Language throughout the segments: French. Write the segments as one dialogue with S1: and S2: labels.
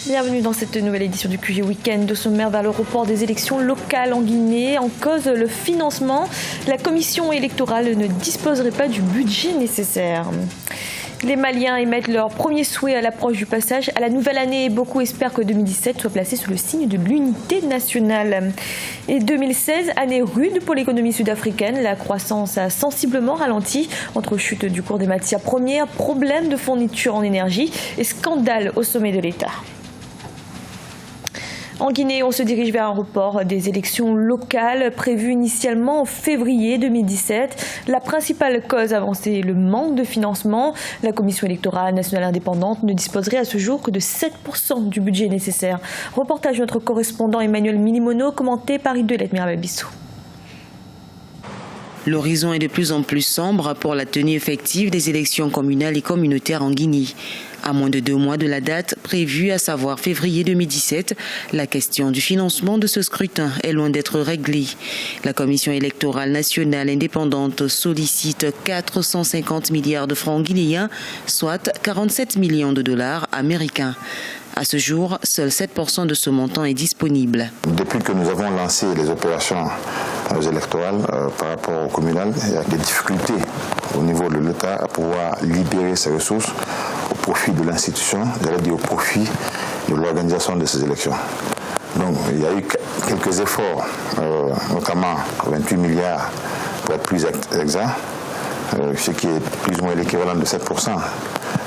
S1: Bienvenue dans cette nouvelle édition du QG Week-end. Au sommaire, vers le report des élections locales en Guinée. En cause, le financement. La commission électorale ne disposerait pas du budget nécessaire. Les Maliens émettent leur premier souhait à l'approche du passage à la nouvelle année. Beaucoup espèrent que 2017 soit placé sous le signe de l'unité nationale. Et 2016, année rude pour l'économie sud-africaine. La croissance a sensiblement ralenti entre chute du cours des matières premières, problèmes de fourniture en énergie et scandale au sommet de l'État. En Guinée, on se dirige vers un report des élections locales prévues initialement en février 2017. La principale cause avancée est le manque de financement. La Commission électorale nationale indépendante ne disposerait à ce jour que de 7% du budget nécessaire. Reportage de notre correspondant Emmanuel Milimono, commenté par Idelette Mirababissou.
S2: L'horizon est de plus en plus sombre pour la tenue effective des élections communales et communautaires en Guinée. À moins de 2 mois de la date prévue, à savoir février 2017, la question du financement de ce scrutin est loin d'être réglée. La Commission électorale nationale indépendante sollicite 450 milliards de francs guinéens, soit 47 millions de dollars américains. À ce jour, seul 7% de ce montant est disponible.
S3: Depuis que nous avons lancé les opérations électorales par rapport au communal, il y a des difficultés au niveau de l'État à pouvoir libérer ces ressources au profit de l'institution, j'allais dire au profit de l'organisation de ces élections. Donc il y a eu quelques efforts, notamment 28 milliards pour être plus exact, ce qui est plus ou moins l'équivalent de 7%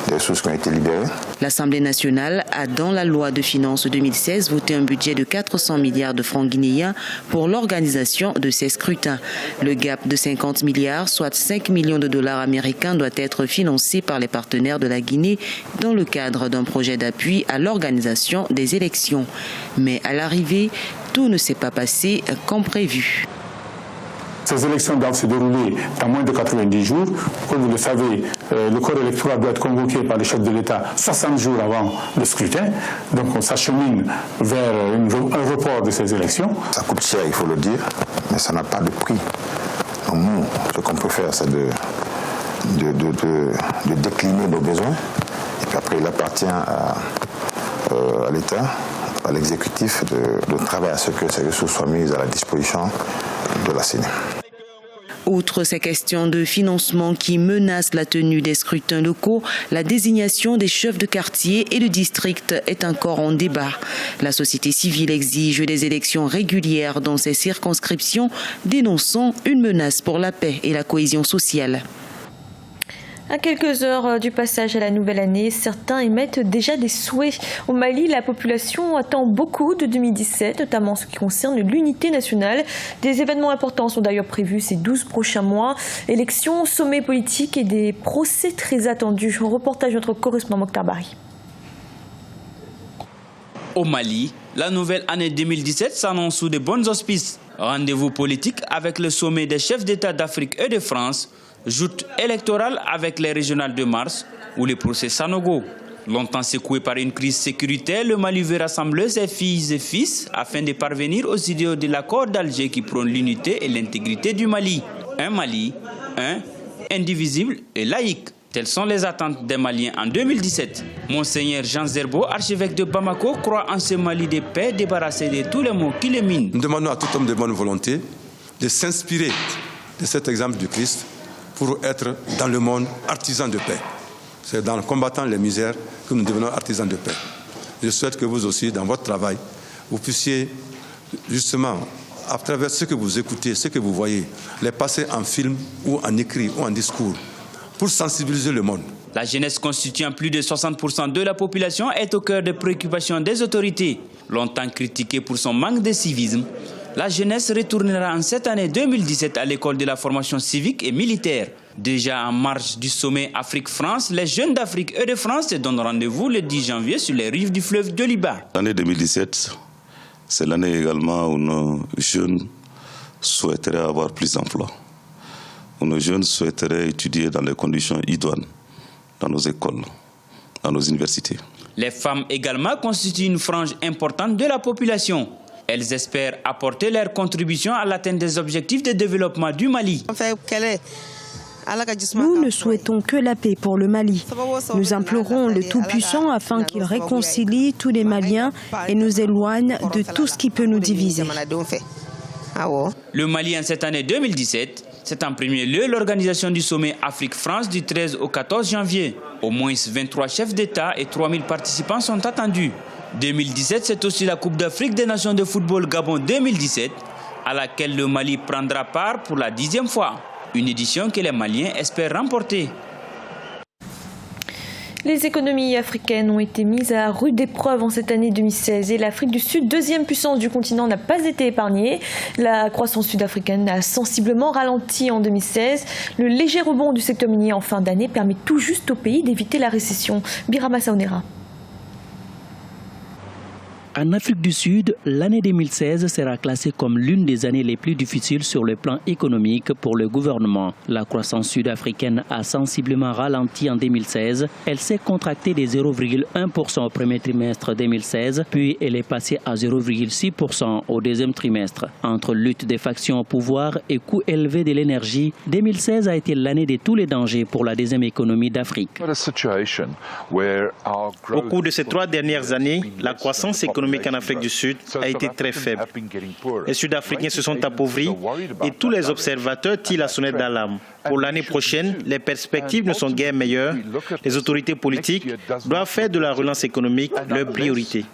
S3: des ressources qui ont été libérées.
S2: L'Assemblée nationale a dans la loi de finances 2016 voté un budget de 400 milliards de francs guinéens pour l'organisation de ces scrutins. Le gap de 50 milliards, soit 5 millions de dollars américains, doit être financé par les partenaires de la Guinée dans le cadre d'un projet d'appui à l'organisation des élections. Mais à l'arrivée, tout ne s'est pas passé comme prévu.
S4: Ces élections doivent se dérouler dans moins de 90 jours. Comme vous le savez, le corps électoral doit être convoqué par le chef de l'État 60 jours avant le scrutin. Donc on s'achemine vers un report de ces élections.
S3: Ça coûte cher, il faut le dire, mais ça n'a pas de prix. Donc nous, ce qu'on peut faire, c'est de décliner nos besoins. Et puis après, il appartient à l'État, à l'exécutif, de travailler à ce que ces ressources soient mises à la disposition de la CENI.
S2: Outre ces questions de financement qui menacent la tenue des scrutins locaux, la désignation des chefs de quartier et de district est encore en débat. La société civile exige des élections régulières dans ces circonscriptions, dénonçant une menace pour la paix et la cohésion sociale.
S1: À quelques heures du passage à la nouvelle année, certains émettent déjà des souhaits. Au Mali, la population attend beaucoup de 2017, notamment en ce qui concerne l'unité nationale. Des événements importants sont d'ailleurs prévus ces 12 prochains mois. Élections, sommets politiques et des procès très attendus. Reportage de notre correspondant Mokhtar Bari.
S5: Au Mali, la nouvelle année 2017 s'annonce sous de bons auspices. Rendez-vous politique avec le sommet des chefs d'État d'Afrique et de France, joute électorale avec les régionales de mars ou les procès Sanogo. Longtemps secoué par une crise sécuritaire, le Mali veut rassembler ses filles et fils afin de parvenir aux idéaux de l'accord d'Alger qui prône l'unité et l'intégrité du Mali. Un Mali, indivisible et laïque. Telles sont les attentes des Maliens en 2017. Monseigneur Jean Zerbo, archevêque de Bamako, croit en ce Mali de paix débarrassé de tous les maux qui le minent.
S6: Nous demandons à tout homme de bonne volonté de s'inspirer de cet exemple du Christ pour être dans le monde artisan de paix. C'est dans combattant les misères que nous devenons artisans de paix. Je souhaite que vous aussi, dans votre travail, vous puissiez justement, à travers ce que vous écoutez, ce que vous voyez, les passer en film ou en écrit ou en discours, pour sensibiliser le monde.
S5: La jeunesse constituant plus de 60% de la population est au cœur des préoccupations des autorités. Longtemps critiquée pour son manque de civisme, la jeunesse retournera en cette année 2017 à l'école de la formation civique et militaire. Déjà en marge du sommet Afrique-France, les jeunes d'Afrique et de France se donnent rendez-vous le 10 janvier sur les rives du fleuve de Liba.
S7: L'année 2017, c'est l'année également où nos jeunes souhaiteraient avoir plus d'emplois. Où nos jeunes souhaiteraient étudier dans les conditions idoines, dans nos écoles, dans nos universités.
S5: Les femmes également constituent une frange importante de la population. Elles espèrent apporter leur contribution à l'atteinte des objectifs de développement du Mali.
S8: On fait quelle est Nous ne souhaitons que la paix pour le Mali. Nous implorons le Tout-Puissant afin qu'il réconcilie tous les Maliens et nous éloigne de tout ce qui peut nous diviser.
S5: Le Mali, en cette année 2017, c'est en premier lieu l'organisation du sommet Afrique-France du 13 au 14 janvier. Au moins 23 chefs d'État et 3000 participants sont attendus. 2017, c'est aussi la Coupe d'Afrique des Nations de football Gabon 2017, à laquelle le Mali prendra part pour la 10e fois. Une édition que les Maliens espèrent remporter.
S1: Les économies africaines ont été mises à rude épreuve en cette année 2016 et l'Afrique du Sud, deuxième puissance du continent, n'a pas été épargnée. La croissance sud-africaine a sensiblement ralenti en 2016. Le léger rebond du secteur minier en fin d'année permet tout juste au pays d'éviter la récession. Birama Saonera.
S9: En Afrique du Sud, l'année 2016 sera classée comme l'une des années les plus difficiles sur le plan économique pour le gouvernement. La croissance sud-africaine a sensiblement ralenti en 2016. Elle s'est contractée de 0,1% au premier trimestre 2016, puis elle est passée à 0,6% au deuxième trimestre. Entre lutte des factions au pouvoir et coûts élevés de l'énergie, 2016 a été l'année de tous les dangers pour la deuxième économie d'Afrique.
S10: Au cours de ces 3 dernières années, la croissance économique en Afrique du Sud a été très faible. Les Sud-Africains se sont appauvris et tous les observateurs tirent la sonnette d'alarme. Pour l'année prochaine, les perspectives ne sont guère meilleures. Les autorités politiques doivent faire de la relance économique leur priorité.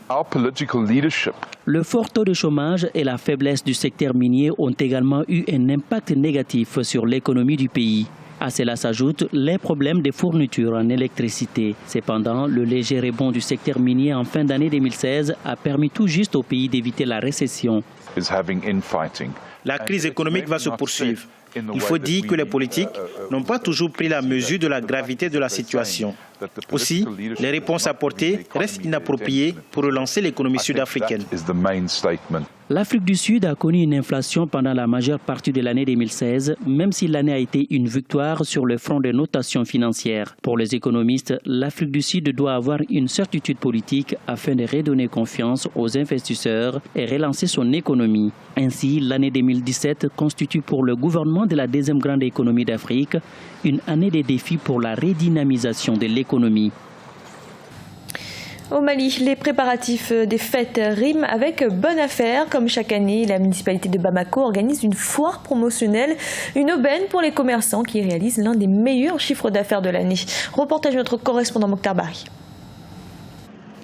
S9: Le fort taux de chômage et la faiblesse du secteur minier ont également eu un impact négatif sur l'économie du pays. À cela s'ajoutent les problèmes de fourniture en électricité. Cependant, le léger rebond du secteur minier en fin d'année 2016 a permis tout juste au pays d'éviter la récession.
S10: La crise économique va se poursuivre. Il faut dire que les politiques n'ont pas toujours pris la mesure de la gravité de la situation. Aussi, les réponses apportées restent inappropriées pour relancer l'économie sud-africaine.
S9: L'Afrique du Sud a connu une inflation pendant la majeure partie de l'année 2016, même si l'année a été une victoire sur le front des notations financières. Pour les économistes, l'Afrique du Sud doit avoir une certitude politique afin de redonner confiance aux investisseurs et relancer son économie. Ainsi, l'année 2017 constitue pour le gouvernement de la deuxième grande économie d'Afrique une année de défis pour la redynamisation de l'économie.
S1: Au Mali, les préparatifs des fêtes riment avec bonne affaire. Comme chaque année, la municipalité de Bamako organise une foire promotionnelle, une aubaine pour les commerçants qui réalisent l'un des meilleurs chiffres d'affaires de l'année. Reportage de notre correspondant Mokhtar Bari.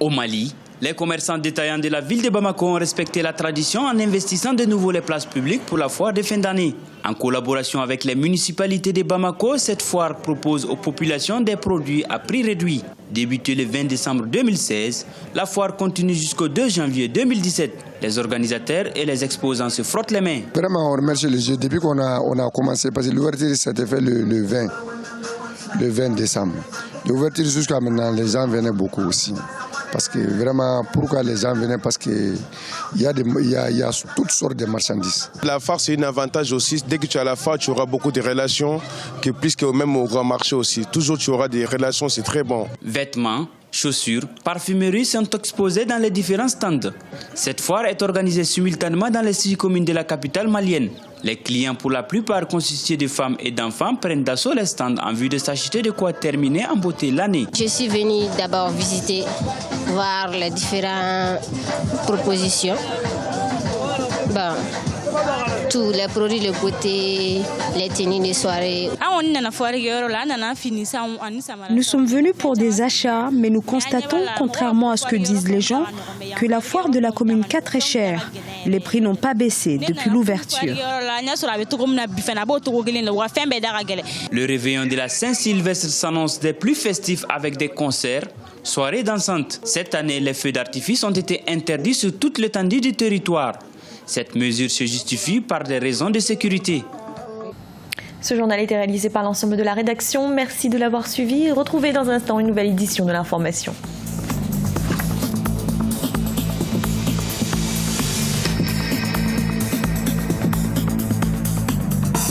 S5: Au Mali, les commerçants détaillants de la ville de Bamako ont respecté la tradition en investissant de nouveau les places publiques pour la foire de fin d'année. En collaboration avec les municipalités de Bamako, cette foire propose aux populations des produits à prix réduit. Débutée le 20 décembre 2016, la foire continue jusqu'au 2 janvier 2017. Les organisateurs et les exposants se frottent les mains.
S11: Vraiment, on remercie les jeux. Depuis qu'on a commencé, parce que l'ouverture s'était fait le 20 décembre. L'ouverture jusqu'à maintenant, les gens venaient beaucoup aussi. Parce que vraiment, pourquoi les gens venaient? Parce qu'il y a toutes sortes de marchandises.
S12: La foire, c'est un avantage aussi. Dès que tu es à la foire, tu auras beaucoup de relations, que plus que même au grand marché aussi. Toujours, tu auras des relations, c'est très bon.
S5: Vêtements, chaussures, parfumeries sont exposés dans les différents stands. Cette foire est organisée simultanément dans les 6 communes de la capitale malienne. Les clients, pour la plupart constitués de femmes et d'enfants, prennent d'assaut les stands en vue de s'acheter de quoi terminer en beauté l'année.
S13: Je suis venue d'abord visiter, voir les différentes propositions. Tous les produits de beauté, les tenues de soirée.
S8: Nous sommes venus pour des achats, mais nous constatons, contrairement à ce que disent les gens, que la foire de la commune 4 est chère. Les prix n'ont pas baissé depuis l'ouverture.
S5: Le réveillon de la Saint-Sylvestre s'annonce des plus festifs avec des concerts, soirées dansantes. Cette année, les feux d'artifice ont été interdits sur toute l'étendue du territoire. Cette mesure se justifie par des raisons de sécurité.
S1: Ce journal a été réalisé par l'ensemble de la rédaction. Merci de l'avoir suivi. Retrouvez dans un instant une nouvelle édition de l'information.